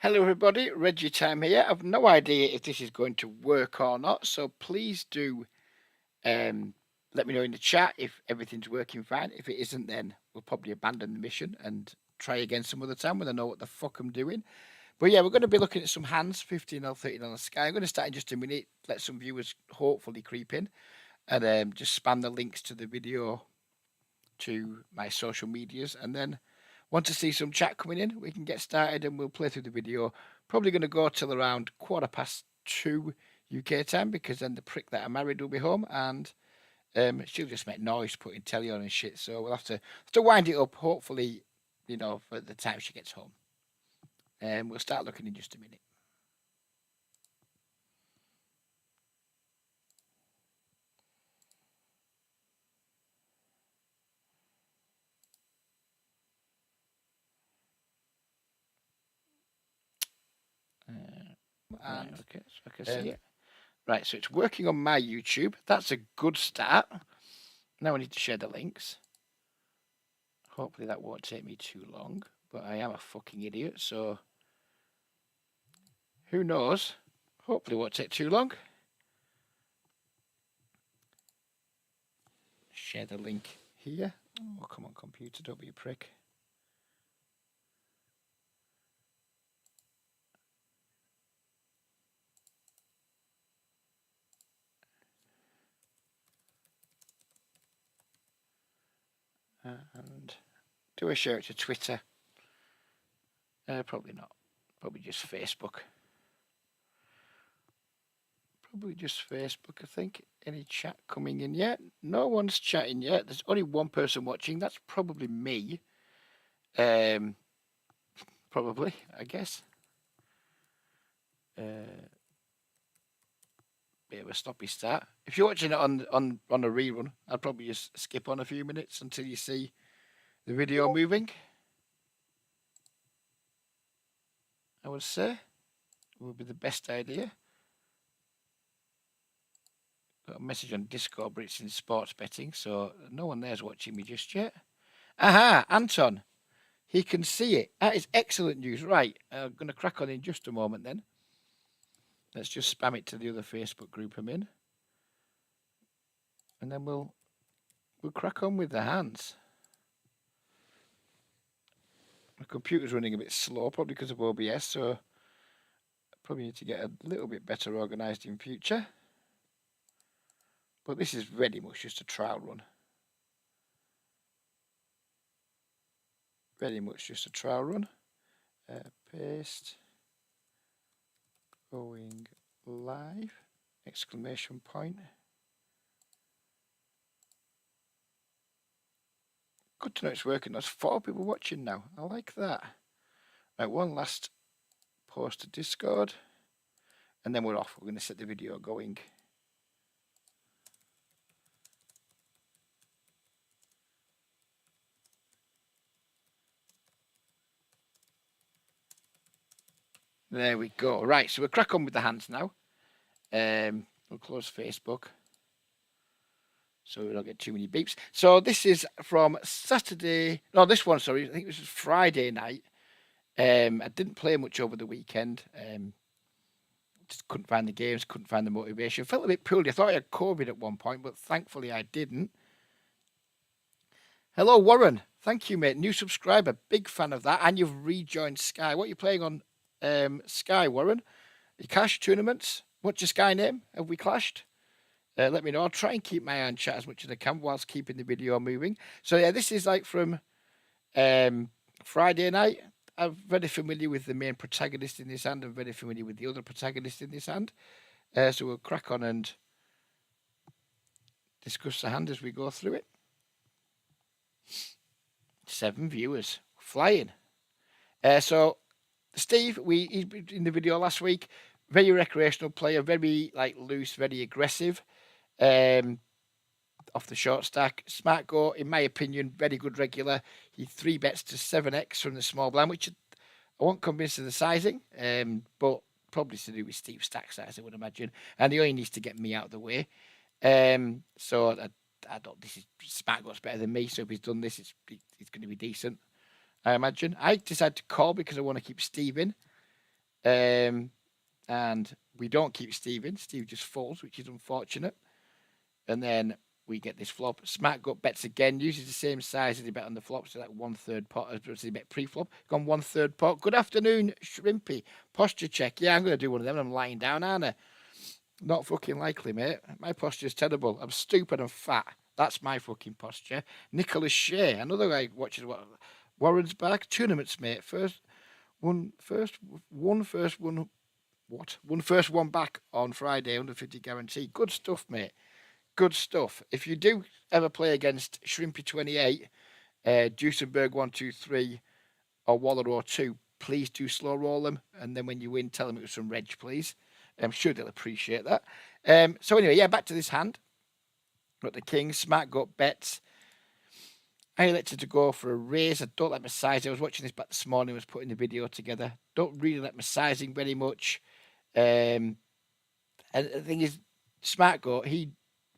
Hello everybody, Reggie Time here. I've no idea if this is going to work or not, so please do let me know in the chat if everything's working fine. If it isn't, then we'll probably abandon the mission and try again some other time when I know what the fuck I'm doing. But yeah, we're going to be looking at some hands, 15 or 13 on the sky. I'm going to start in just a minute, let some viewers hopefully creep in, and just spam the links to the video to my social medias, and then want to see some chat coming in, we can get started and we'll play through the video. Probably going to go till around 2:15 UK time, because then the prick that I married will be home, and she'll just make noise putting telly on and shit. So we'll have to wind it up, hopefully, for the time she gets home. And we'll start looking in just a minute. Right, okay, so I can see it. Right, so it's working on my YouTube. That's a good start. Now I need to share the links. Hopefully that won't take me too long, but I am a fucking idiot, so who knows? Hopefully it won't take too long. Share the link here. Oh, come on, computer, don't be a prick. And do I share it to Twitter? Probably not. Probably just Facebook. Probably just Facebook, I think. Any chat coming in yet? No one's chatting yet. There's only one person watching. That's probably me. Probably, I guess. Bit of a sloppy start. If you're watching it on a rerun, I'd probably just skip on a few minutes until you see the video moving. I would say would be the best idea. Got a message on Discord, but it's in sports betting, so no one there's watching me just yet. Aha, Anton. He can see it. That is excellent news. Right, I'm going to crack on in just a moment then. Let's just spam it to the other Facebook group I'm in. And then we'll crack on with the hands. My computer's running a bit slow, probably because of OBS, so I probably need to get a little bit better organised in future. But this is very much just a trial run. Very much just a trial run. Paste. Going live. Exclamation point. Good to know it's working. There's 4 people watching now. I like that. Right, one last post to Discord. And then we're off. We're going to set the video going. There we go. Right, so we'll crack on with the hands now. We'll close Facebook, so we don't get too many beeps. So this is from Saturday. No, this one, sorry. I think this was Friday night. I didn't play much over the weekend. Just couldn't find the games, couldn't find the motivation. Felt a bit poorly. I thought I had COVID at one point, but thankfully I didn't. Hello, Warren. Thank you, mate. New subscriber. Big fan of that. And you've rejoined Sky. What are you playing on Sky, Warren? Your cash tournaments? What's your Sky name? Have we clashed? Let me know. I'll try and keep my eye on chat as much as I can whilst keeping the video moving. So yeah, this is like from Friday night. I'm very familiar with the main protagonist in this hand. I'm very familiar with the other protagonist in this hand. So we'll crack on and discuss the hand as we go through it. 7 viewers. Flying. So Steve, he in the video last week, very recreational player, very like loose, very aggressive. Off the short stack. Smart go, in my opinion, very good regular. He 3 bets to 7x from the small blind, which I won't convince of the sizing, but probably to do with Steve's stack size, I would imagine. And he only needs to get me out of the way. So I don't. This is Smart go's better than me. So if he's done this, it's going to be decent, I imagine. I decided to call because I want to keep Steve in. And we don't keep Steve in. Steve just falls, which is unfortunate. And then we get this flop. Smart Gut bets again, uses the same size as he bet on the flop, so like 1/3 pot as he bet pre-flop. Gone 1/3 pot. Good afternoon, Shrimpy. Posture check. Yeah, I'm going to do one of them. I'm lying down, aren't I? Not fucking likely, mate. My posture's terrible. I'm stupid and fat. That's my fucking posture. Nicholas Shea, another guy watches what Warren's back. Tournaments, mate. One first one back on Friday, 150 guarantee. Good stuff, mate. Good stuff. If you do ever play against Shrimpy28, Duesenberg 123, or Waller or 2, please do slow roll them. And then when you win, tell them it was from Reg, please. I'm sure they'll appreciate that. So anyway, yeah, back to this hand. Got the king. Smart Gut bets. I elected to go for a raise. I don't like my sizing. I was watching this back this morning. I was putting the video together. Don't really like my sizing very much. And the thing is, Smart Gut,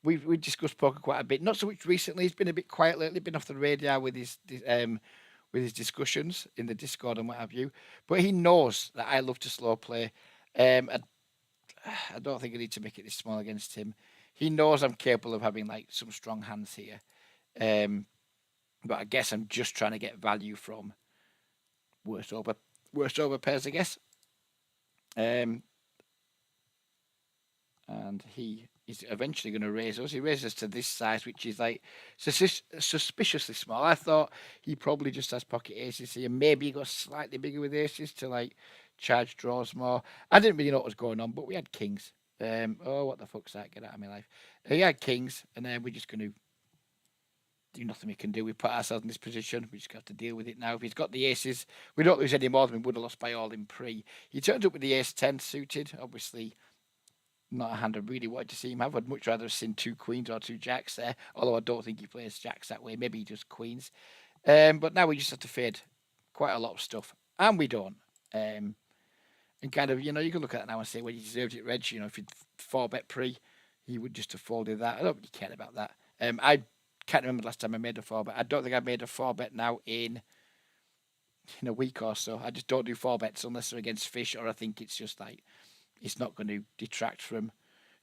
we discussed poker quite a bit. Not so much recently. He's been a bit quiet lately. Been off the radar with his discussions in the Discord and what have you. But he knows that I love to slow play. I don't think I need to make it this small against him. He knows I'm capable of having like some strong hands here. But I guess I'm just trying to get value from worst over pairs, I guess. And he is eventually going to raise us. He raises us to this size, which is like suspiciously small. I thought he probably just has pocket aces here. Maybe he got slightly bigger with aces to like charge draws more. I didn't really know what was going on, but we had kings. What the fuck's that? Get out of my life. He had kings, and then we're just going to do nothing we can do. We put ourselves in this position. We just have to deal with it now. If he's got the aces, we don't lose any more than we would have lost by all in pre. He turns up with the ace 10 suited. Obviously, not a hand I really wanted to see him have. I'd much rather have seen 2 queens or 2 jacks there. Although I don't think he plays jacks that way. Maybe he does queens. But now we just have to fade quite a lot of stuff. And we don't. And kind of, you can look at it now and say, well, you deserved it, Reg. If he'd 4-bet pre, he would just have folded that. I don't really care about that. I can't remember the last time I made a 4-bet. I don't think I've made a 4-bet now in a week or so. I just don't do 4-bets unless they're against fish, or I think it's just like it's not going to detract from.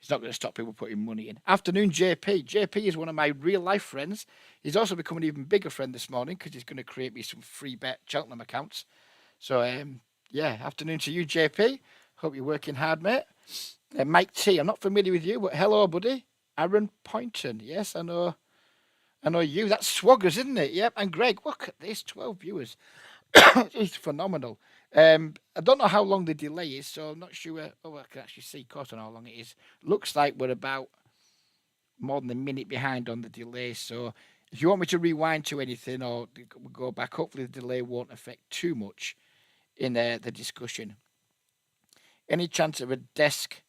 It's not going to stop people putting money in. Afternoon, JP. JP is one of my real life friends. He's also become an even bigger friend this morning because he's going to create me some free bet Cheltenham accounts. So yeah, afternoon to you, JP. Hope you're working hard, mate. Mike T. I'm not familiar with you, but hello, buddy. Aaron Poynton. Yes, I know you. That's Swaggers, isn't it? Yep. And Greg, look at this, 12 viewers. It's phenomenal. I don't know how long the delay is, so I'm not sure. Oh, I can actually see, of course, on how long it is. Looks like we're about more than a minute behind on the delay. So if you want me to rewind to anything or go back, hopefully the delay won't affect too much in the discussion. Any chance of a desk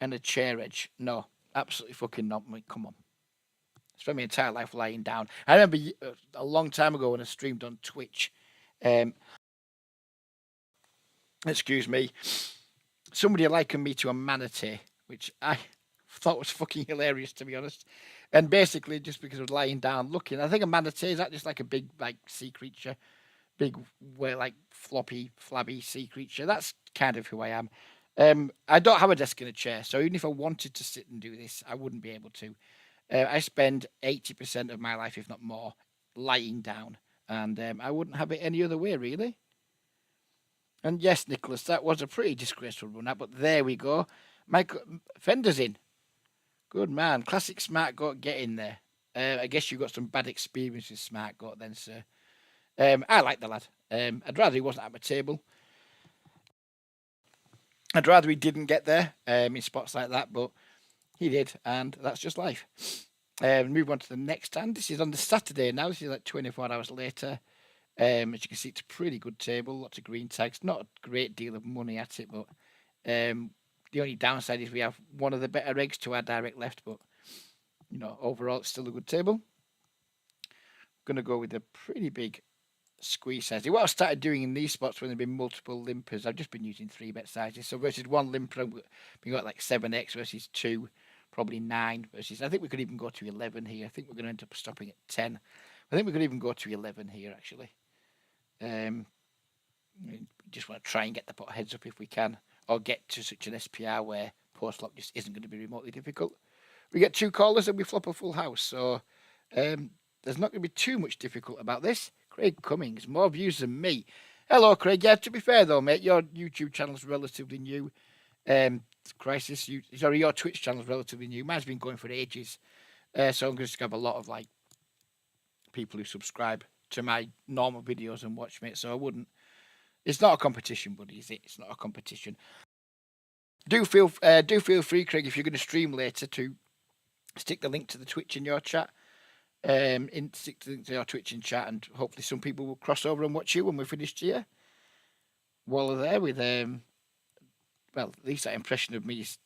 and a chair edge? No, absolutely fucking not. Come on. Spent my entire life lying down. I remember a long time ago when I streamed on Twitch. Excuse me. Somebody likened me to a manatee, which I thought was fucking hilarious, to be honest. And basically, just because I was lying down looking, I think a manatee is that just like a big, like sea creature, big, like floppy, flabby sea creature. That's kind of who I am. I don't have a desk and a chair, so even if I wanted to sit and do this, I wouldn't be able to. I spend 80% of my life, if not more, lying down, and I wouldn't have it any other way, really. And yes, Nicholas, that was a pretty disgraceful run out, but there we go. Michael Fender's in. Good man. Classic Smart Gut, get in there. I guess you got some bad experience with Smart Gut then, sir. I like the lad. I'd rather he wasn't at my table. I'd rather he didn't get there in spots like that, but he did, and that's just life. Move on to the next hand. This is on the Saturday now. This is like 24 hours later. As you can see, it's a pretty good table. Lots of green tags. Not a great deal of money at it, but the only downside is we have one of the better eggs to our direct left. But overall, it's still a good table. I'm going to go with a pretty big squeeze size. What I started doing in these spots when there've been multiple limpers, I've just been using 3-bet sizes. So versus one limper, we got like 7x versus 2, probably 9 versus. I think we could even go to 11 here. I think we're going to end up stopping at 10. I think we could even go to 11 here actually. just want to try and get the pot heads up if we can, or get to such an SPR where post flop just isn't going to be remotely difficult. We get 2 callers and we flop a full house, so there's not going to be too much difficult about this. Craig Cummings, more views than me. Hello, Craig. Yeah, to be fair though, mate, your YouTube channel's relatively new. Crisis, your Twitch channel's relatively new. Mine's been going for ages, so I'm going to have a lot of like people who subscribe to my normal videos and watch me. So I wouldn't. It's not a competition, buddy, is it? It's not a competition. Do feel free, Craig, if you're going to stream later, to stick the link to the Twitch in your chat. Stick the link to your Twitch in chat, and hopefully some people will cross over and watch you when we're finished here. Waller there with well, at least that impression of me is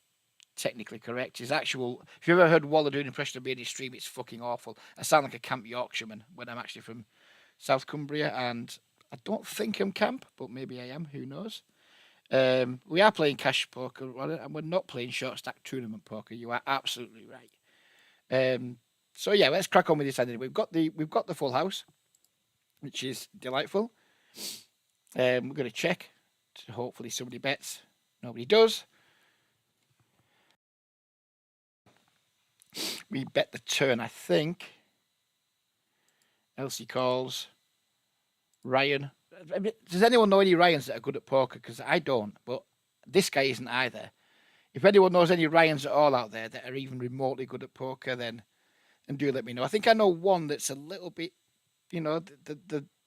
technically correct. His actual, if you've ever heard Waller do an impression of me in his stream, it's fucking awful. I sound like a camp Yorkshireman when I'm actually from South Cumbria, and I don't think I'm camp, but maybe I am. Who knows? We are playing cash poker, and we're not playing short stack tournament poker. You are absolutely right. So yeah, let's crack on with this. Anyway, we've got the full house, which is delightful. We're going to check. Hopefully somebody bets. Nobody does. We bet the turn, I think. Elsie calls. Ryan. Does anyone know any Ryans that are good at poker? Because I don't, but this guy isn't either. If anyone knows any Ryans at all out there that are even remotely good at poker, then do let me know. I think I know one that's a little bit,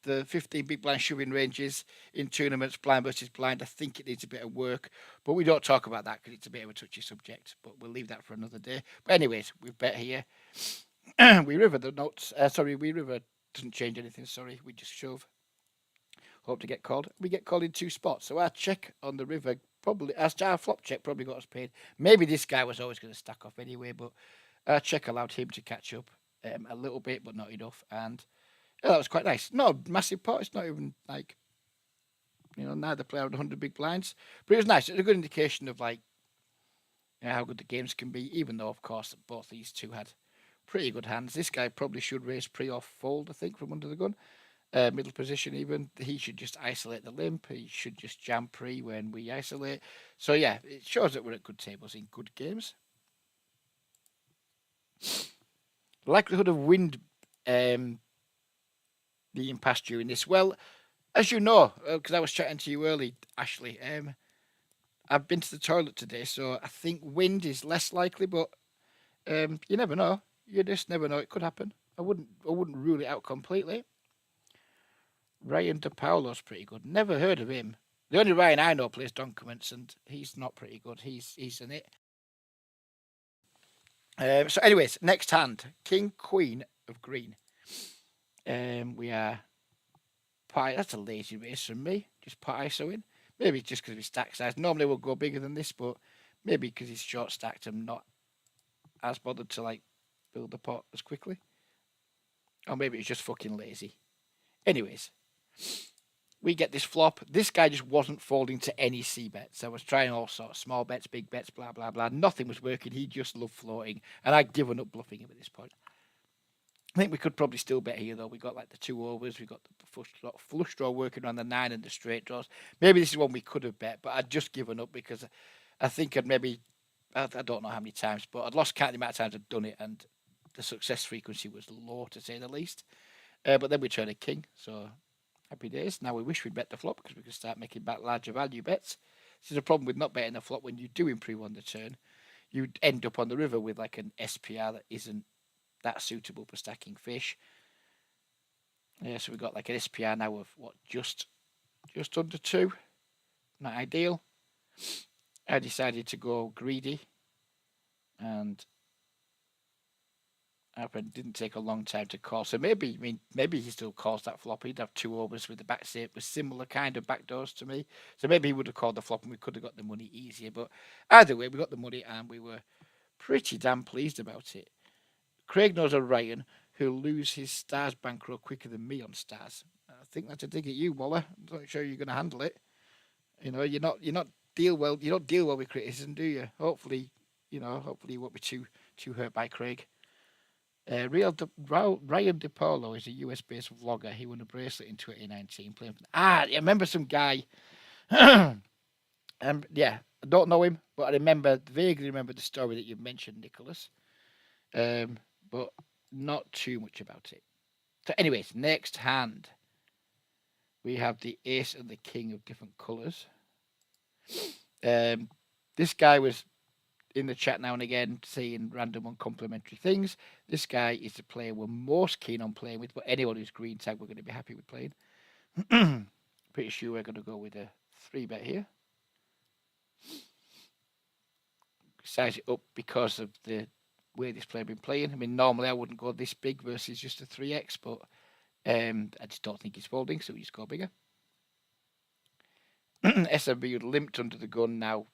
the 15 big blind shoving ranges in tournaments, blind versus blind. I think it needs a bit of work, but we don't talk about that because it's a bit of a touchy subject. But we'll leave that for another day. But anyways, we've bet here. We river the notes. We river doesn't change anything. Sorry, we just shove. Hope to get called. We get called in 2 spots. So our check on the river probably, our flop check probably got us paid. Maybe this guy was always going to stack off anyway, but our check allowed him to catch up a little bit, but not enough. And yeah, that was quite nice. Not a massive pot. It's not even like, neither player had 100 big blinds. But it was nice. It was a good indication of like how good the games can be, even though, of course, both these two had pretty good hands. This guy probably should raise pre or fold, I think, from under the gun. Middle position even. He should just isolate the limp. He should just jam pre when we isolate. So yeah, it shows that we're at good tables in good games. The likelihood of wind being past you in this. Well, as you know, because I was chatting to you early, Ashley, I've been to the toilet today, so I think wind is less likely, but you never know. You just never know. It could happen. I wouldn't rule it out completely. Ryan DePaulo's pretty good. Never heard of him. The only Ryan I know plays Donkaments, and he's not pretty good. He's in it. So anyways, next hand. King, Queen of Green. We are pot. That's a lazy race from me. Just pot ISOing. Maybe just because of his stack size. Normally we'll go bigger than this, but maybe because he's short stacked, I'm not as bothered to like build the pot as quickly. Or maybe it's just fucking lazy. Anyways, we get this flop. This guy just wasn't folding to any C bets. I was trying all sorts, small bets, big bets, blah, blah, blah. Nothing was working. He just loved floating. And I'd given up bluffing him at this point. I think we could probably still bet here, though. We got like the 2 overs. We got the flush draw working around the 9 and the straight draws. Maybe this is one we could have bet, but I'd just given up because I think I don't know how many times, but I'd lost count the amount of times I'd done it, and the success frequency was low, to say the least. But then we turned a king, so happy days. Now we wish we'd bet the flop because we could start making back larger value bets. This is a problem with not betting the flop. When you do improve on the turn, you end up on the river with like an SPR that isn't that suitable for stacking fish. Yeah, so we've got like an SPR now of what, just under 2. Not ideal. I decided to go greedy, and it didn't take a long time to call. So maybe he still calls that flop. He'd have 2 overs with the back set with similar kind of backdoors to me. So maybe he would have called the flop and we could have got the money easier. But either way, we got the money and we were pretty damn pleased about it. Craig knows a Ryan who'll lose his stars bankroll quicker than me on stars. I think that's a dig at you, Waller. I'm not sure you're going to handle it. You don't deal well with criticism, do you? Hopefully you won't be too hurt by Craig. Ryan DePaulo is a US-based vlogger. He won a bracelet in 2019. I remember some guy And yeah, I don't know him, but I vaguely remember the story that you mentioned, Nicholas. But not too much about it. So, anyways, next hand we have the ace and the king of different colours. This guy was in the chat now and again saying random uncomplimentary things. This guy is the player we're most keen on playing with, but anyone who's green tag, we're going to be happy with playing. Pretty sure we're going to go with a 3-bet here. Size it up because of the way this player has been playing. I mean, normally I wouldn't go this big versus just a 3x, but I just don't think he's folding, so we just go bigger. SMB limped under the gun now.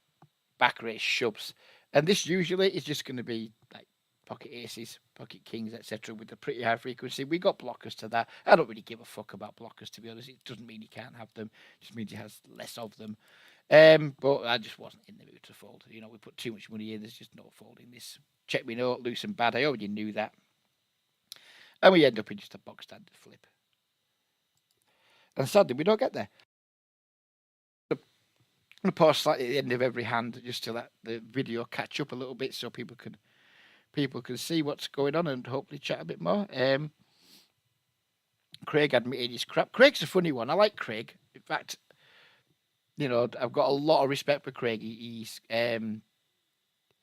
Back race shoves. And this usually is just going to be like pocket aces, pocket kings, etc. with a pretty high frequency. We got blockers to that. I don't really give a fuck about blockers, to be honest. It doesn't mean he can't have them. It just means he has less of them. But I just wasn't in the mood to fold. You know, we put too much money in. There's just no folding this. Check me note, loose and bad. I already knew that. And we end up in just a box standard flip. And sadly, we don't get there. I'm going to pause slightly at the end of every hand just to let the video catch up a little bit so people can see what's going on and hopefully chat a bit more. Craig admitted his crap. Craig's a funny one. I like Craig. In fact, you know, I've got a lot of respect for Craig. He's on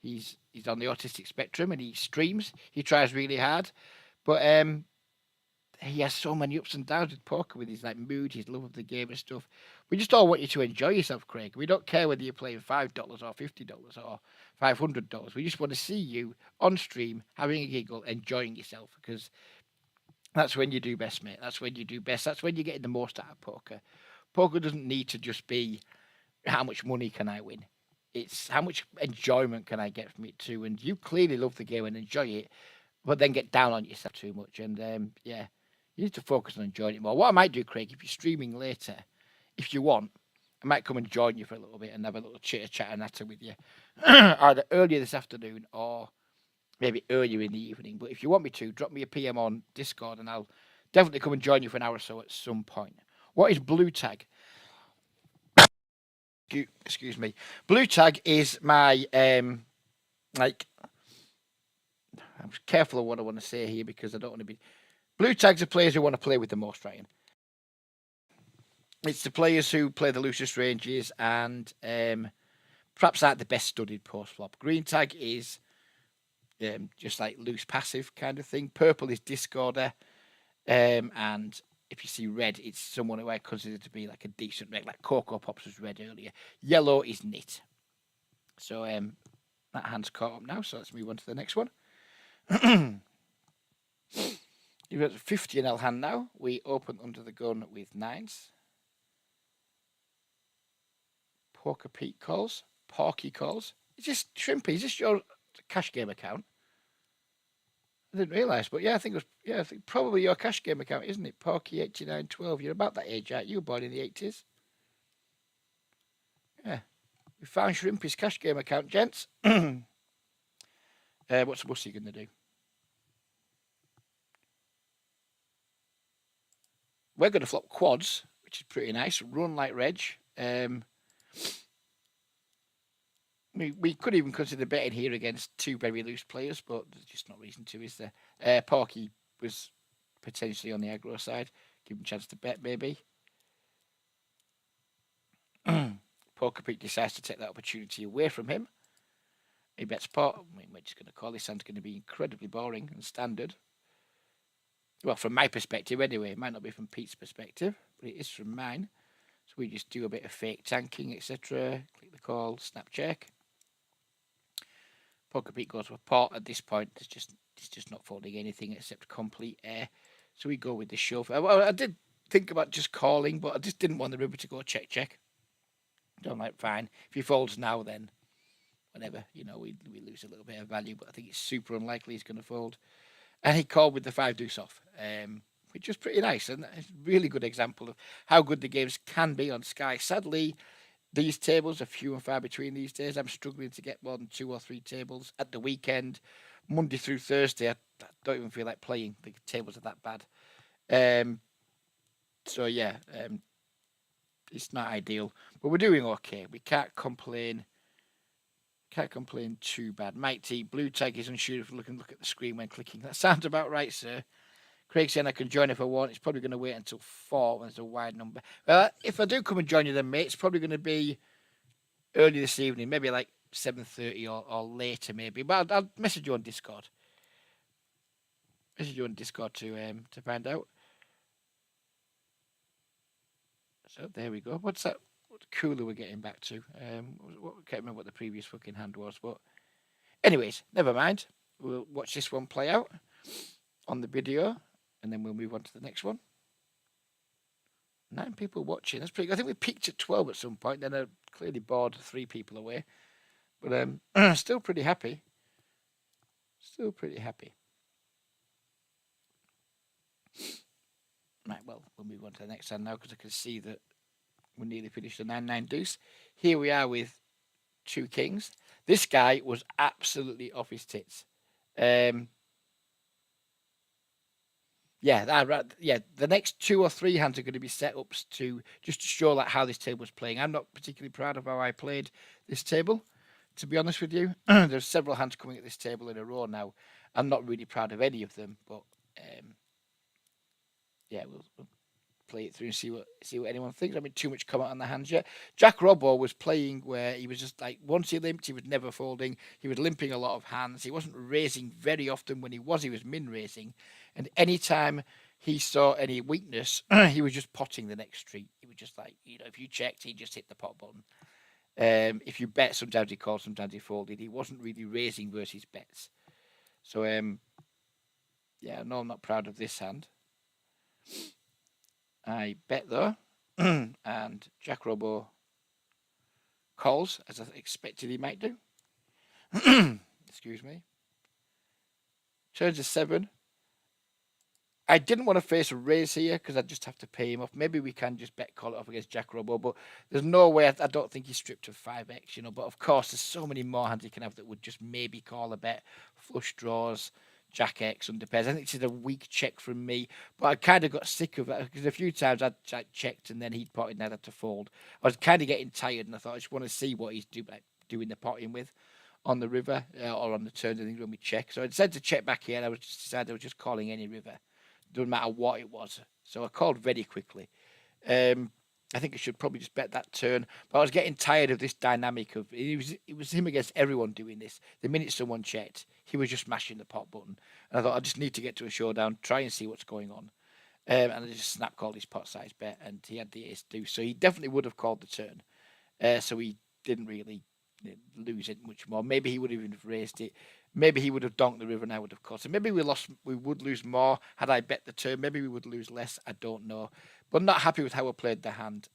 the autistic spectrum and he streams. He tries really hard, but he has so many ups and downs with poker, with his like mood, his love of the game and stuff. We just all want you to enjoy yourself, Craig. We don't care whether you're playing $5 or $50 or $500. We just want to see you on stream having a giggle, enjoying yourself, because that's when you do best, mate. That's when you do best. That's when you're getting the most out of poker. Poker doesn't need to just be how much money can I win. It's how much enjoyment can I get from it too. And you clearly love the game and enjoy it, but then get down on yourself too much. And yeah, you need to focus on enjoying it more. What I might do, Craig, if you're streaming later, if you want, I might come and join you for a little bit and have a little chitter chat and natter with you, either earlier this afternoon or maybe earlier in the evening. But if you want me to, drop me a PM on Discord and I'll definitely come and join you for an hour or so at some point. What is blue tag? Excuse me. Blue tag is my like. I'm careful of what I want to say here because I don't want to be. Blue tags are players who want to play with the most, Ryan. It's the players who play the loosest ranges and perhaps aren't the best studied post flop. Green tag is just like loose passive kind of thing. Purple is discorder, and if you see red, it's someone who I consider to be like a decent red, like Cocoa Pops was red earlier. Yellow is nit. So that hand's caught up now, so let's move on to the next one. You've got a 50 NL hand now. We open under the gun with nines. Poker Pete calls. Porky calls. Is this Shrimpy? Is this your cash game account? I didn't realise, but yeah, I think probably your cash game account, isn't it? Porky8912. You're about that age, aren't you? You were born in the 80s. Yeah. We found Shrimpy's cash game account, gents. What's Wussy going to do? We're going to flop quads, which is pretty nice. Run like Reg. We could even consider betting here against two very loose players, but there's just no reason to, is there? Porky was potentially on the aggro side. Give him a chance to bet, maybe. Poker Pete decides to take that opportunity away from him. He bets pot. I mean, we're just going to call this hand going to be incredibly boring and standard. Well, from my perspective anyway. It might not be from Pete's perspective, but it is from mine. So we just do a bit of fake tanking, etc. Click the call, snap check. Poker Pete goes to a pot. At this point, he's just not folding anything except complete air. So we go with the shove. Well, I did think about just calling, but I just didn't want the river to go check. Don't like, fine. If he folds now, then whatever. You know, we lose a little bit of value, but I think it's super unlikely he's going to fold. And he called with the 5 deuce off, which was pretty nice. And it's a really good example of how good the games can be on Sky. Sadly, these tables are few and far between these days. I'm struggling to get more than 2 or 3 tables at the weekend. Monday through Thursday, I don't even feel like playing. The tables are that bad. So, yeah. It's not ideal, but we're doing okay. We can't complain. Can't complain too bad. Mighty blue tag is unsure if looking. Look at the screen when clicking. That sounds about right, sir. Craig saying I can join if I want. It's probably going to wait until 4 when there's a wide number. If I do come and join you then, mate, it's probably going to be early this evening, maybe like 7:30 or later, maybe. But I'll message you on Discord. Message you on Discord to find out. So there we go. What's that? What cooler we're getting back to? I can't remember what the previous fucking hand was, but anyways, never mind. We'll watch this one play out on the video, and then we'll move on to the next one. 9 people watching. That's pretty good. I think we peaked at 12 at some point. Then I clearly bored 3 people away, but still pretty happy. Still pretty happy. Right, well, we'll move on to the next hand now because I can see that we're nearly finished the 9-9 deuce. Here we are with 2 kings. This guy was absolutely off his tits. The next 2 or 3 hands are going to be setups to just to show like how this table was playing. I'm not particularly proud of how I played this table, to be honest with you. There's several hands coming at this table in a row now. I'm not really proud of any of them, but we'll play it through and see what anyone thinks. I mean, too much comment on the hands yet. Jack Robbo was playing where he was just like, once he limped, he was never folding. He was limping a lot of hands. He wasn't raising very often. When he was min raising. And anytime he saw any weakness, he was just potting the next street. He was just like, if you checked, he just hit the pot button. If you bet, sometimes he called, sometimes he folded. He wasn't really raising versus bets. So, no, I'm not proud of this hand. I bet though, and Jack Robbo calls as I expected he might do. Excuse me. Turns a 7. I didn't want to face a raise here because I'd just have to pay him off. Maybe we can just bet call it off against Jack Robbo, but there's no way. I don't think he's stripped of 5x, But of course, there's so many more hands he can have that would just maybe call a bet. Flush draws, Jack X, under pairs. I think this is a weak check from me, but I kind of got sick of it because a few times I checked and then he'd potted and I'd had to fold. I was kind of getting tired and I thought I just want to see what he's doing the potting with on the river or on the turns and things when we check. So I decided to check back here and I decided I was just calling any river. Doesn't matter what it was. So I called very quickly. I think I should probably just bet that turn. But I was getting tired of this dynamic of it was him against everyone doing this. The minute someone checked, he was just mashing the pot button. And I thought I just need to get to a showdown, try and see what's going on. And I just snap called his pot size bet, and he had the ace deuce. So he definitely would have called the turn. So he didn't really lose it much more. Maybe he would have even raised it. Maybe he would have donked the river and I would have caught it. Maybe we would lose more had I bet the turn. Maybe we would lose less. I don't know. But not happy with how I played the hand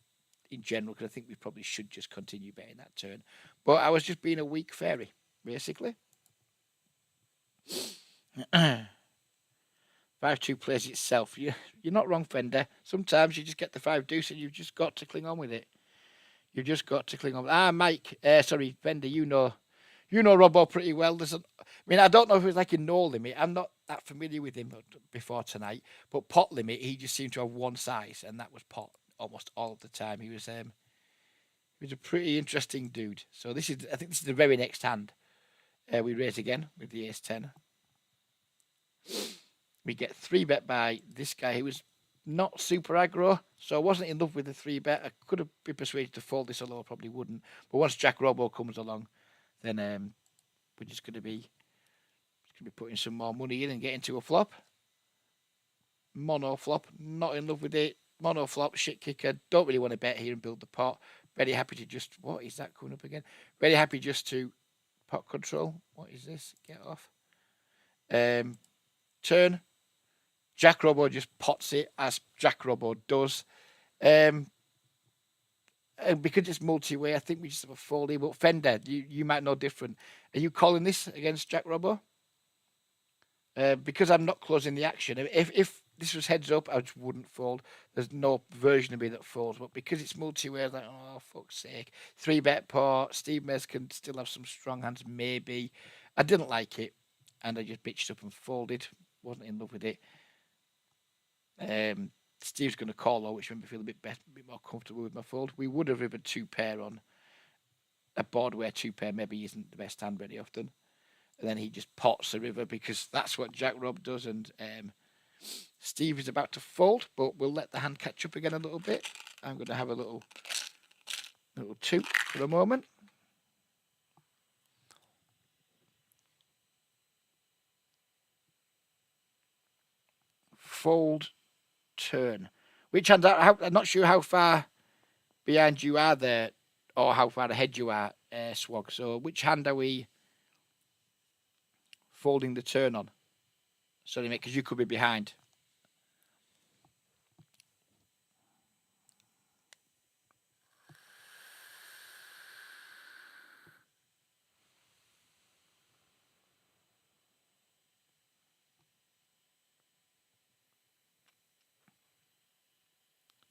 in general because I think we probably should just continue betting that turn. But I was just being a weak fairy, basically. 5-2 plays itself. You're not wrong, Fender. Sometimes you just get the 5 deuce and you've just got to cling on with it. You've just got to cling on. Mike. Sorry, Fender. You know Robbo pretty well. I don't know if it was like a no limit. I'm not that familiar with him before tonight. But pot limit, he just seemed to have one size, and that was pot almost all of the time. He was a pretty interesting dude. So I think this is the very next hand. We raise again with the ace 10. We get 3-bet by this guy. He was not super aggro, so I wasn't in love with the 3-bet. I could have been persuaded to fold this, although I probably wouldn't. But once Jack Robbo comes along, then we're just going to be putting some more money in and getting to a flop. Mono flop, not in love with it. Mono flop, shit kicker. Don't really want to bet here and build the pot. Very happy to just, what is that coming up again? Very happy just to pot control. What is this? Get off. Turn. Jack Robbo just pots it as Jack Robbo does. And because it's multi-way, I think we just have a folding. But Fender, you might know different. Are you calling this against Jack Robbo? Because I'm not closing the action. If this was heads up, I just wouldn't fold. There's no version of me that folds. But because it's multi-way, I was like, oh, fuck's sake. 3-bet pot. Steve Mez can still have some strong hands, maybe. I didn't like it. And I just bitched up and folded. Wasn't in love with it. Steve's going to call low, which made me feel a bit better, a bit more comfortable with my fold. We would have rivered 2-pair on a board where 2-pair maybe isn't the best hand very often. And then he just pots the river because that's what Jack Rob does. And Steve is about to fold, but we'll let the hand catch up again a little bit. I'm going to have a little toot for a moment. Fold, turn. Which hand? I'm not sure how far behind you are there, or how far ahead you are, Swag. So which hand are we folding the turn on? Sorry, mate, because you could be behind.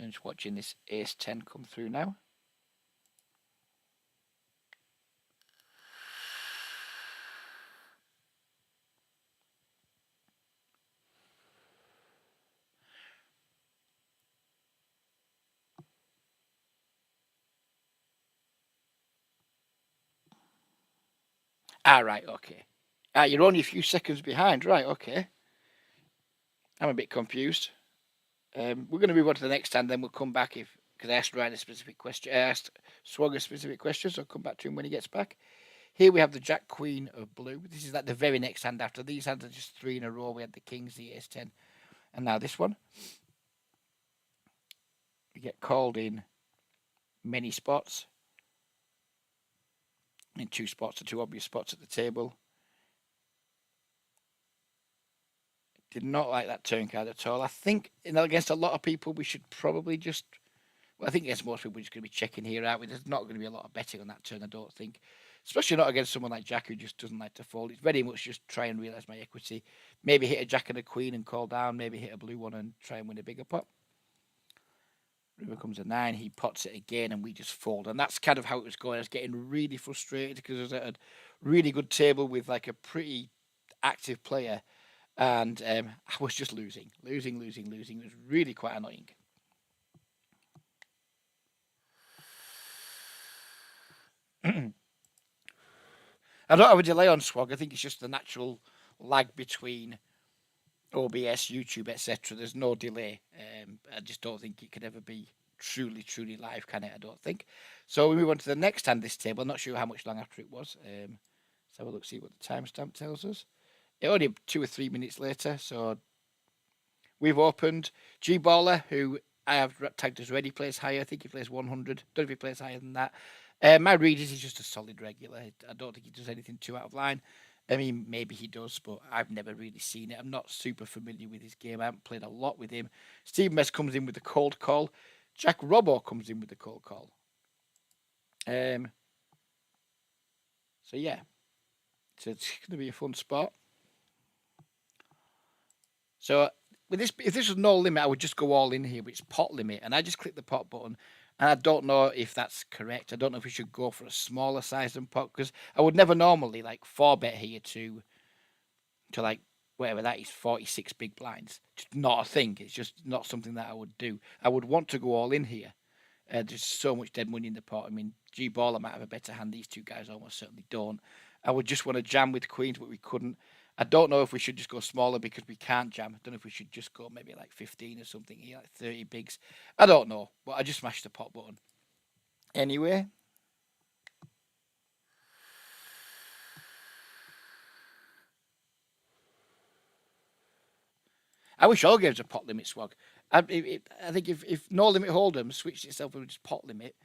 I'm just watching this ace 10 come through now. Right, okay. You're only a few seconds behind, right, okay. I'm a bit confused. We're going to move on to the next hand, then we'll come back because I asked Ryan a specific question. I asked Swag a specific question, so I'll come back to him when he gets back. Here we have the Jack Queen of blue. This is like the very next hand after. These hands are just 3 in a row. We had the Kings, the Ace 10, and now this one. We get called in many spots. In 2 spots, or 2 obvious spots at the table. Did not like that turn card at all. I think, against a lot of people, we should probably just. Well, I think against most people, we're just going to be checking here out. There's not going to be a lot of betting on that turn, I don't think. Especially not against someone like Jack, who just doesn't like to fold. It's very much just try and realise my equity. Maybe hit a Jack and a Queen and call down. Maybe hit a blue one and try and win a bigger pot. River comes a 9. He pots it again, and we just fold. And that's kind of how it was going. I was getting really frustrated because I was at a really good table with like a pretty active player. And I was just losing. It was really quite annoying. I don't have a delay on Swag. I think it's just the natural lag between OBS, YouTube, etc. There's no delay. I just don't think it could ever be truly live, can it? I don't think. So we move on to the next hand this table. I'm not sure how much long after it was. Let's have a look, see what the timestamp tells us. It only 2 or 3 minutes later, so we've opened. G Baller, who I have tagged as ready, plays higher. I think he plays 100. Don't know if he plays higher than that. My read is he's just a solid regular. I don't think he does anything too out of line. I mean, maybe he does, but I've never really seen it. I'm not super familiar with his game. I haven't played a lot with him. Steve Mess comes in with the cold call. Jack Robbo comes in with the cold call. So yeah, so it's going to be a fun spot. So with this, if this was no limit, I would just go all in here, but it's pot limit, and I just click the pot button. And I don't know if that's correct. I don't know if we should go for a smaller size than pot, because I would never normally like 4-bet here to like whatever that is, 46 big blinds. Just not a thing. It's just not something that I would do. I would want to go all in here. There's so much dead money in the pot. I mean, G Baller might have a better hand. These two guys almost certainly don't. I would just want to jam with queens, but we couldn't. I don't know if we should just go smaller because we can't jam. I don't know if we should just go maybe like 15 or something here, like 30 bigs. I don't know, but I just smashed the pot button. Anyway. I wish all games are pot limit, Swag. I think if No Limit Hold'em switched itself to just pot limit,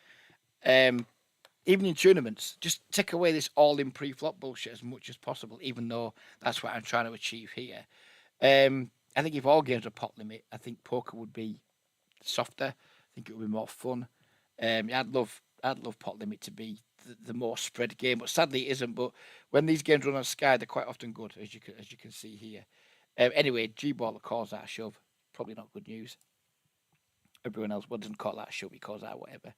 even in tournaments, just take away this all-in pre-flop bullshit as much as possible, even though that's what I'm trying to achieve here. I think if all games are pot limit, I think poker would be softer. I think it would be more fun. I'd love pot limit to be the more spread game, but sadly it isn't. But when these games run on Sky, they're quite often good, as you can see here. Anyway, G Baller calls that a shove. Probably not good news. Everyone else doesn't call that a shove. He calls that whatever.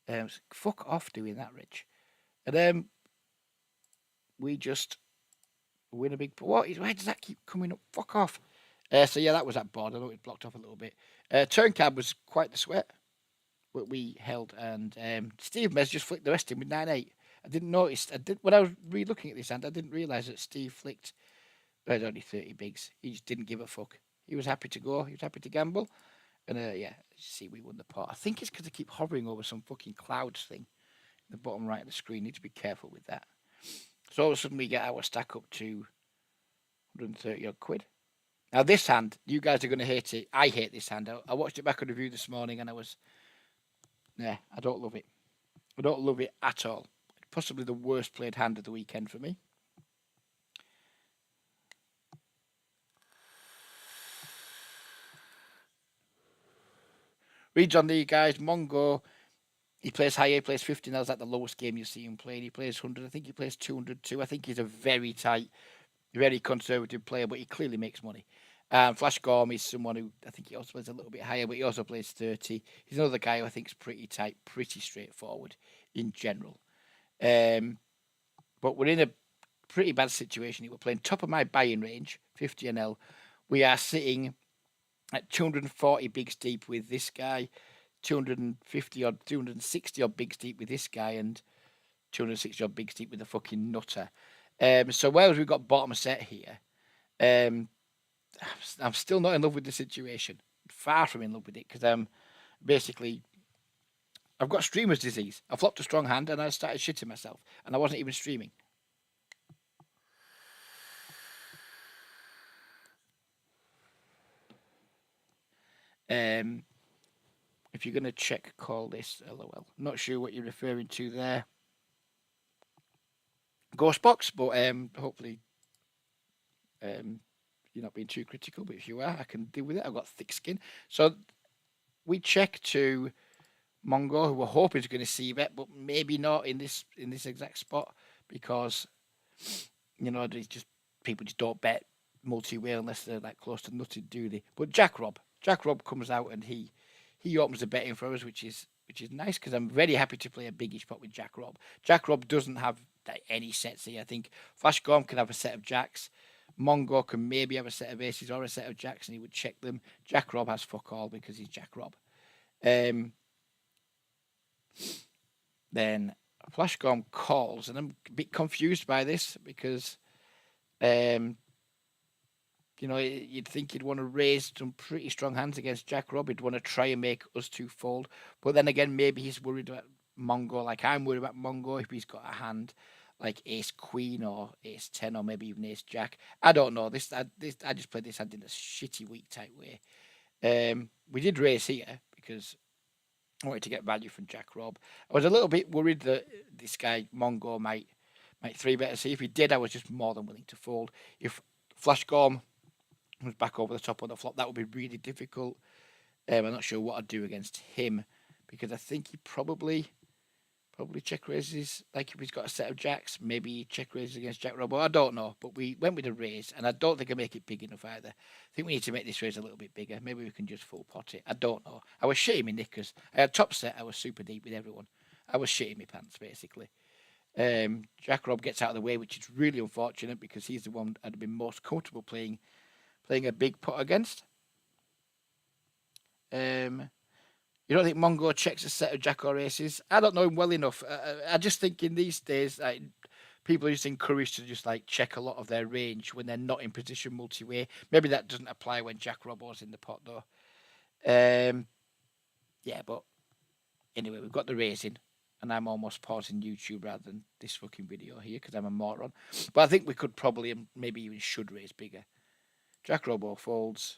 So fuck off doing that, Rich. And we just win a big. Why does that keep coming up? Fuck off. So yeah, that was that board. I know it blocked off a little bit. Turn card was quite the sweat, but we held, and Steve Mez just flicked the rest in with 9-8. I didn't notice. I did when I was re-looking at this hand. I didn't realise that Steve flicked. Had only 30 bigs. He just didn't give a fuck. He was happy to go. He was happy to gamble. And yeah, see, we won the pot. I think it's because I keep hovering over some fucking clouds thing in the bottom right of the screen. Need to be careful with that. So all of a sudden we get our stack up to 130 odd quid. Now this hand, you guys are going to hate it. I hate this hand. I watched it back on review this morning and I was, nah, I don't love it. I don't love it at all. Possibly the worst played hand of the weekend for me. Reads on the guys. Mongo, he plays higher, he plays 50. That's like the lowest game you see him playing. He plays 100. I think he plays 202. I think he's a very tight, very conservative player, but he clearly makes money. Flash Gorm is someone who I think he also plays a little bit higher, but he also plays 30. He's another guy who I think is pretty tight, pretty straightforward in general. But we're in a pretty bad situation. We're playing top of my buying range, 50 NL. We are sitting at 240 bigs deep with this guy, 250 odd, 260 odd bigs deep with this guy, and 260 odd bigs deep with the fucking nutter. So whereas we've got bottom set here, I'm still not in love with the situation. Far from in love with it because basically I've got streamer's disease. I flopped a strong hand and I started shitting myself, and I wasn't even streaming. If you're going to check call this, lol. Not sure what you're referring to there. Ghostbox, but hopefully you're not being too critical. But if you are, I can deal with it. I've got thick skin. So we check to Mongo, who we're hoping is going to see bet, but maybe not in this exact spot because just people just don't bet multi-way unless they're like close to nutted, do they? But Jack Rob comes out and he opens the betting for us, which is nice because I'm very happy to play a biggish pot with Jack Rob. Jack Rob doesn't have any sets here. I think Flash Gorm can have a set of jacks. Mongo can maybe have a set of aces or a set of jacks, and he would check them. Jack Rob has fuck all because he's Jack Rob. Then Flash Gorm calls, and I'm a bit confused by this because, you'd think he'd want to raise some pretty strong hands against Jack Rob. He'd want to try and make us two fold. But then again, maybe he's worried about Mongo, like I'm worried about Mongo if he's got a hand like Ace Queen or Ace 10 or maybe even Ace Jack. I don't know. I just played this hand in a shitty weak type way. We did raise here because I wanted to get value from Jack Rob. I was a little bit worried that this guy Mongo might 3-bet us. If he did, I was just more than willing to fold. If Flash Gorm was back over the top on the flop, that would be really difficult. I'm not sure what I'd do against him because I think he probably check raises, like if he's got a set of jacks, maybe check raises against Jack Rob. I don't know, but we went with a raise, and I don't think I make it big enough either. I think we need to make this raise a little bit bigger. Maybe we can just full pot it. I don't know. I was shitting my knickers. I had top set. I was super deep with everyone. I was shitting my pants basically. Jack Rob gets out of the way, which is really unfortunate because he's the one I'd have been most comfortable playing a big pot against. You don't think Mongo checks a set of jack or aces? I don't know him well enough. I just think in these days, people are just encouraged to just like check a lot of their range when they're not in position multi-way. Maybe that doesn't apply when Jack Rob was in the pot though. Yeah, but anyway, we've got the raising, and I'm almost pausing YouTube rather than this fucking video here because I'm a moron. But I think we could probably, maybe even should raise bigger. Jack Robo folds.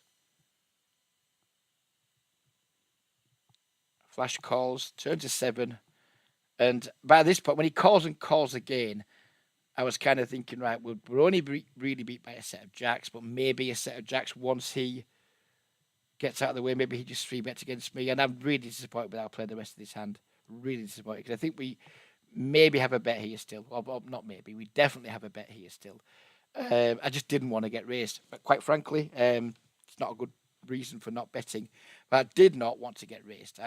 Flash calls, turn to 7. And by this point, when he calls and calls again, I was kind of thinking, right, we're only really beat by a set of jacks, but maybe a set of jacks once he gets out of the way, maybe he just 3-bets against me. And I'm really disappointed with how I played the rest of this hand. Really disappointed because I think we maybe have a bet here still. Or not maybe, we definitely have a bet here still. I just didn't want to get raised. But quite frankly, it's not a good reason for not betting. But I did not want to get raised.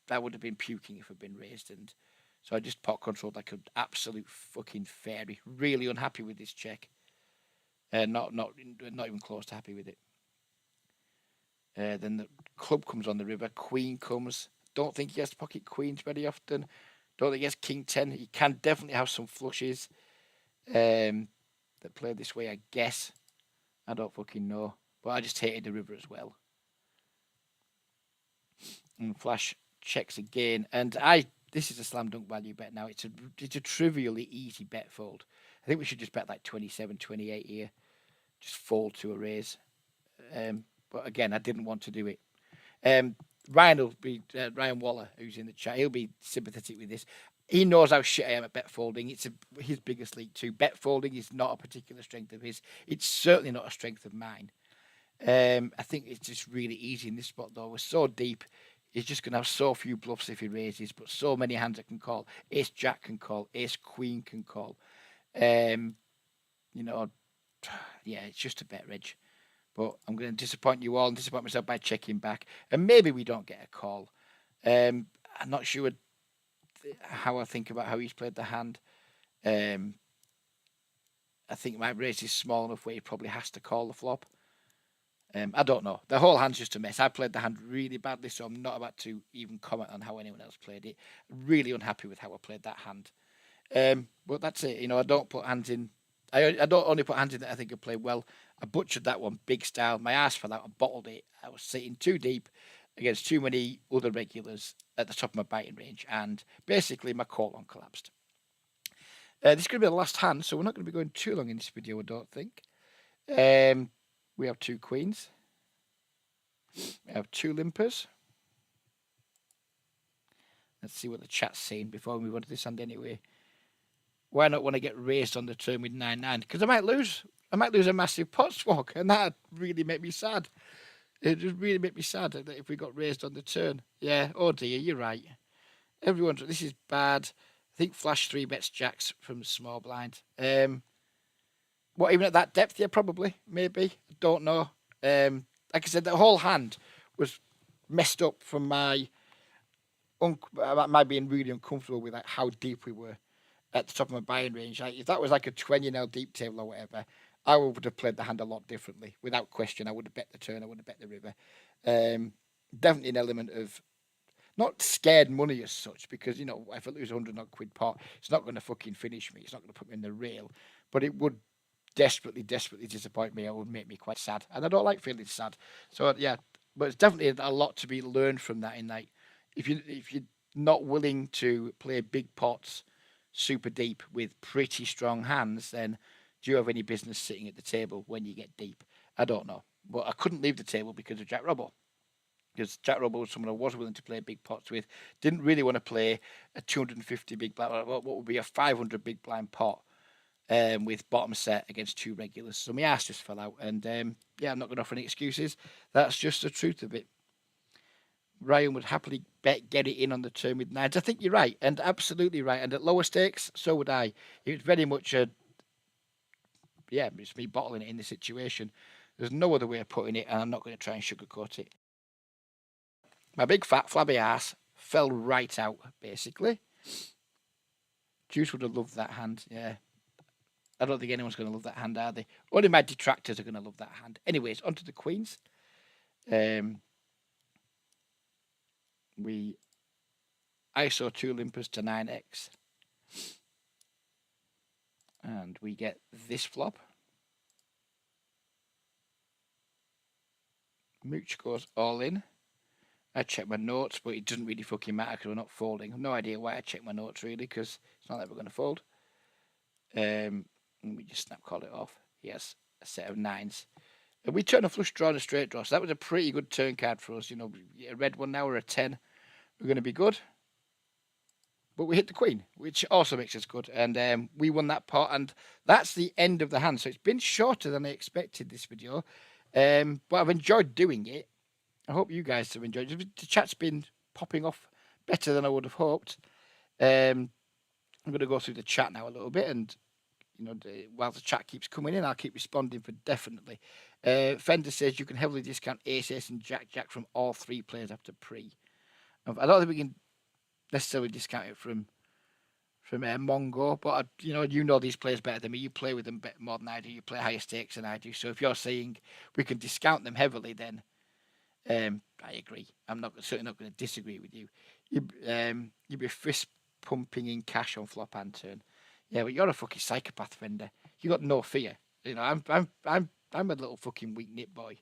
I would have been puking if I'd been raised, and so I just pot controlled like an absolute fucking fairy. Really unhappy with this check. Not even close to happy with it. Then the club comes on the river. Queen comes. Don't think he has to pocket queens very often. Don't think he has king 10. He can definitely have some flushes that play this way, I guess. I don't fucking know. But I just hated the river as well. And Flash checks again. And this is a slam dunk value bet now. It's a trivially easy bet fold. I think we should just bet like 27, 28 here. Just fold to a raise. But again, I didn't want to do it. Ryan will be Ryan Waller, who's in the chat. He'll be sympathetic with this. He knows how shit I am at bet folding. It's his biggest league too. Bet folding is not a particular strength of his. It's certainly not a strength of mine. I think it's just really easy in this spot though. We're so deep. He's just going to have so few bluffs if he raises, but so many hands that can call. Ace Jack can call. Ace Queen can call. You know, yeah, it's just a bet, Reg. But I'm going to disappoint you all and disappoint myself by checking back. And maybe we don't get a call. I'm not sure how I think about how he's played the hand. I think my raise is small enough where he probably has to call the flop. I don't know. The whole hand's just a mess. I played the hand really badly, so I'm not about to even comment on how anyone else played it. Really unhappy with how I played that hand. But that's it. You know, I don't put hands in. I don't only put hands in that I think I played well. I butchered that one big style. My ass fell out and bottled it. I was sitting too deep against too many other regulars at the top of my biting range, and basically my colon collapsed. This is going to be the last hand, so we're not going to be going too long in this video, I don't think. We have 2 queens. We have 2 limpers. Let's see what the chat's saying before we move on to this hand anyway. Why not want to get raised on the turn with 9-9? Because I might lose a massive pot swag, and that really make me sad. It just really make me sad that if we got raised on the turn. Yeah, oh dear, you're right. This is bad. I think Flash 3 bets jacks from the small blind. What, even at that depth? Yeah, probably, maybe. I don't know. Like I said, the whole hand was messed up from my being really uncomfortable with like how deep we were at the top of my buying range. Like, if that was like a 20-nil deep table or whatever, I would have played the hand a lot differently. Without question, I would have bet the turn. I would have bet the river. Definitely an element of not scared money as such, because, you know, if I lose 100 odd quid pot, it's not going to fucking finish me. It's not going to put me in the rail. But it would desperately, desperately disappoint me. It would make me quite sad. And I don't like feeling sad. So, yeah, but it's definitely a lot to be learned from that. In like, if you're not willing to play big pots super deep with pretty strong hands, then do you have any business sitting at the table when you get deep? I don't know. But I couldn't leave the table because of Jack Robbo. Because Jack Robbo was someone I was willing to play big pots with. Didn't really want to play a 250 big blind, what would be a 500 big blind pot with bottom set against 2 regulars. So my ass just fell out. And yeah, I'm not going to offer any excuses. That's just the truth of it. Ryan would happily get it in on the turn with 9s. I think you're right, and absolutely right. And at lower stakes, so would I. It was very much it's me bottling it in this situation. There's no other way of putting it, and I'm not going to try and sugarcoat it. My big fat flabby ass fell right out, basically. Juice would have loved that hand, yeah. I don't think anyone's going to love that hand, are they? Only my detractors are going to love that hand. Anyways, onto the queens. We ISO 2 limpers to 9x. And we get this flop. Mooch goes all in. I check my notes, but it doesn't really fucking matter because we're not folding. I've no idea why I check my notes, really, because it's not like we're going to fold. And we just snap call it off. Yes, a set of 9s. And we turn a flush draw and a straight draw, so that was a pretty good turn card for us. You know, a red one now or a 10. We're going to be good. But we hit the queen, which also makes us good. And we won that pot, and that's the end of the hand. So it's been shorter than I expected, this video. But I've enjoyed doing it. I hope you guys have enjoyed it. The chat's been popping off better than I would have hoped. I'm going to go through the chat now a little bit, and you know, while the chat keeps coming in, I'll keep responding for definitely. Fender says you can heavily discount ace and jack from all 3 players after pre. I don't think we can necessarily discount it from Mongo, but you know these players better than me. You play with them more than I do. You play higher stakes than I do. So if you're saying we can discount them heavily, then I agree. I'm certainly not going to disagree with you. You'd be fist pumping in cash on flop and turn. Yeah, but you're a fucking psychopath, Fender. You got no fear. You know, I'm a little fucking weak nit boy.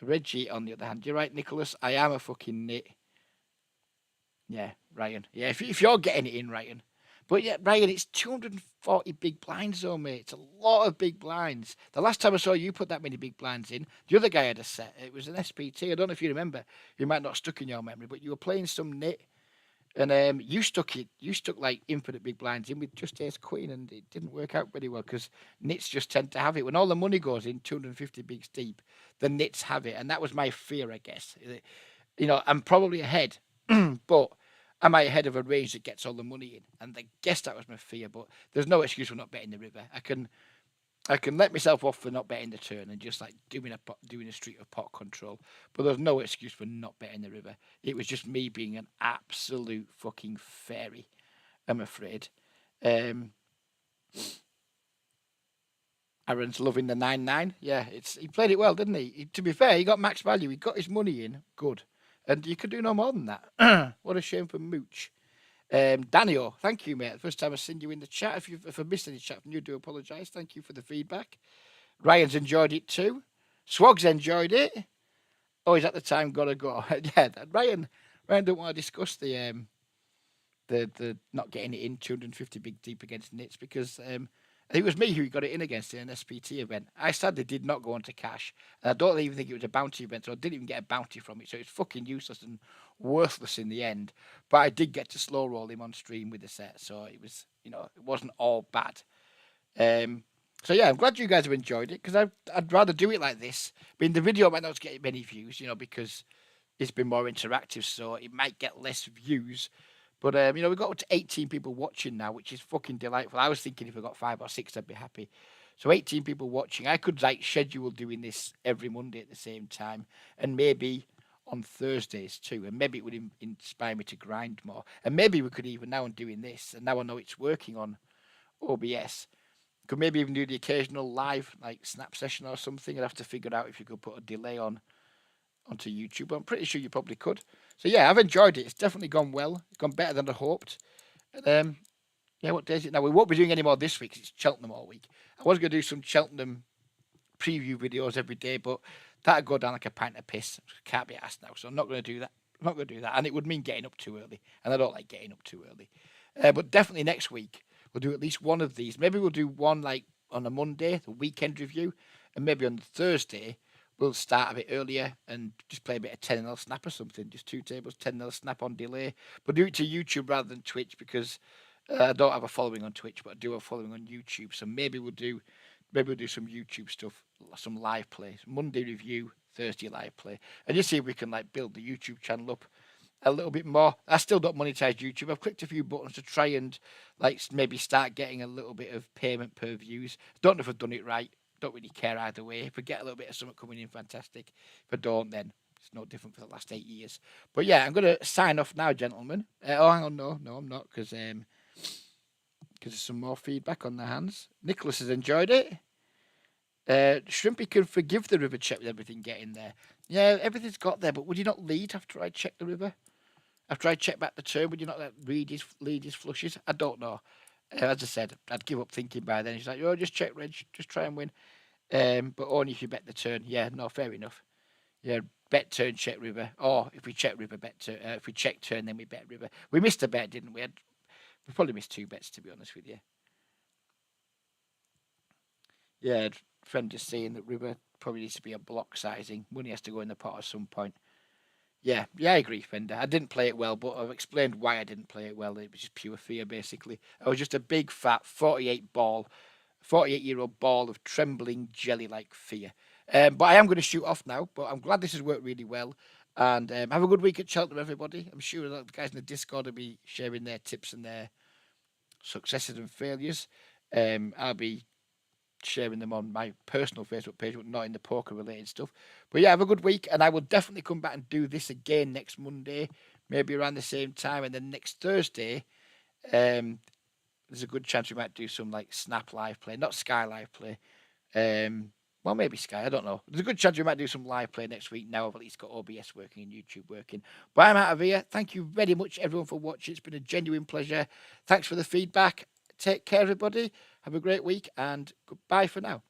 Reggie, on the other hand, you're right, Nicholas. I am a fucking nit. Yeah, Ryan. Yeah, if you're getting it in, Ryan. But yeah, Ryan, it's 240 big blinds, though, mate. It's a lot of big blinds. The last time I saw you put that many big blinds in, the other guy had a set. It was an SPT. I don't know if you remember. You might not have stuck in your memory, but you were playing some nit, and you stuck it. You stuck like infinite big blinds in with just ace queen, and it didn't work out very well because nits just tend to have it. When all the money goes in 250 bigs deep, the nits have it, and that was my fear, I guess. You know, I'm probably ahead, but am I ahead of a range that gets all the money in? And I guess that was my fear, but there's no excuse for not betting the river. I can let myself off for not betting the turn and just like doing a streak of pot control, but there's no excuse for not betting the river. It was just me being an absolute fucking fairy, I'm afraid. Um, Aaron's loving the 9-9. Yeah, he played it well, didn't he? To be fair, he got max value. He got his money in. Good. And you could do no more than that. What a shame for Mooch. Daniel, thank you, mate. First time I've seen you in the chat. If I missed any chat from you, do apologise. Thank you for the feedback. Ryan's enjoyed it too. Swog's enjoyed it. Oh, he's at the time gotta go. Yeah, Ryan don't want to discuss the not getting it in 250 big deep against Nits because I think it was me who got it in against in an SPT event. I sadly did not go on to cash, and I don't even think it was a bounty event, so I didn't even get a bounty from it. So it's fucking useless and worthless in the end. But I did get to slow roll him on stream with the set, so it was, you know, it wasn't all bad. So yeah, I'm glad you guys have enjoyed it because I'd rather do it like this. I mean, the video might not get many views, you know, because it's been more interactive, so it might get less views. But you know, we've got up to 18 people watching now, which is fucking delightful. I was thinking if we got 5 or 6, I'd be happy. So 18 people watching. I could like schedule doing this every Monday at the same time, and maybe on Thursdays too. And maybe it would inspire me to grind more. And maybe we could even now I'm doing this, and now I know it's working on OBS. Could maybe even do the occasional live like snap session or something. I'd have to figure out if you could put a delay onto YouTube. But I'm pretty sure you probably could. So yeah, I've enjoyed it. It's definitely gone well. It's gone better than I hoped. Yeah, what day is it now? We won't be doing any more this week 'cause it's Cheltenham all week. I was going to do some Cheltenham preview videos every day, but that'd go down like a pint of piss. Can't be asked now, so I'm not going to do that. I'm not going to do that, and it would mean getting up too early, and I don't like getting up too early. But definitely next week we'll do at least one of these. Maybe we'll do one like on a Monday, the weekend review, and maybe on Thursday we'll start a bit earlier and just play a bit of 10-0 snap or something. Just 2 tables, 10-0 snap on delay. But do it to YouTube rather than Twitch because I don't have a following on Twitch, but I do have a following on YouTube. So maybe we'll do some YouTube stuff, some live play, Monday review, Thursday live play, and just see if we can like build the YouTube channel up a little bit more. I still don't monetize YouTube. I've clicked a few buttons to try and like maybe start getting a little bit of payment per views. Don't know if I've done it right. Don't really care either way. If I get a little bit of something coming in, fantastic. If I don't, then it's no different for the last 8 years. But yeah, I'm going to sign off now, gentlemen. Oh, hang on, no, I'm not, because there's some more feedback on the hands. Nicholas has enjoyed it. Shrimpy can forgive the river check with everything getting there. Yeah, everything's got there, but would you not lead after I check the river? After I check back the turn, would you not lead his flushes? I don't know. As I said, I'd give up thinking by then. He's like, oh, just check, Reg. Just try and win. But only if you bet the turn. Yeah, no, fair enough. Yeah, bet turn, check river. Or if we check river, bet turn. If we check turn, then we bet river. We missed a bet, didn't we? We probably missed 2 bets, to be honest with you. Yeah, friend just saying that river probably needs to be a block sizing. Money has to go in the pot at some point. Yeah, I agree, Fender. I didn't play it well, but I've explained why I didn't play it well. It was just pure fear, basically. I was just a big, fat 48-year-old ball of trembling, jelly-like fear. But I am going to shoot off now, but I'm glad this has worked really well. And have a good week at Cheltenham, everybody. I'm sure the guys in the Discord will be sharing their tips and their successes and failures. I'll be sharing them on my personal Facebook page, but not in the poker related stuff. But yeah, have a good week, and I will definitely come back and do this again next Monday, maybe around the same time, and then next Thursday, there's a good chance we might do some like Snap live play, not Sky live play. Well, maybe Sky. I don't know. There's a good chance we might do some live play next week. Now I've at least got OBS working and YouTube working. But I'm out of here. Thank you very much, everyone, for watching. It's been a genuine pleasure. Thanks for the feedback. Take care, everybody. Have a great week, and goodbye for now.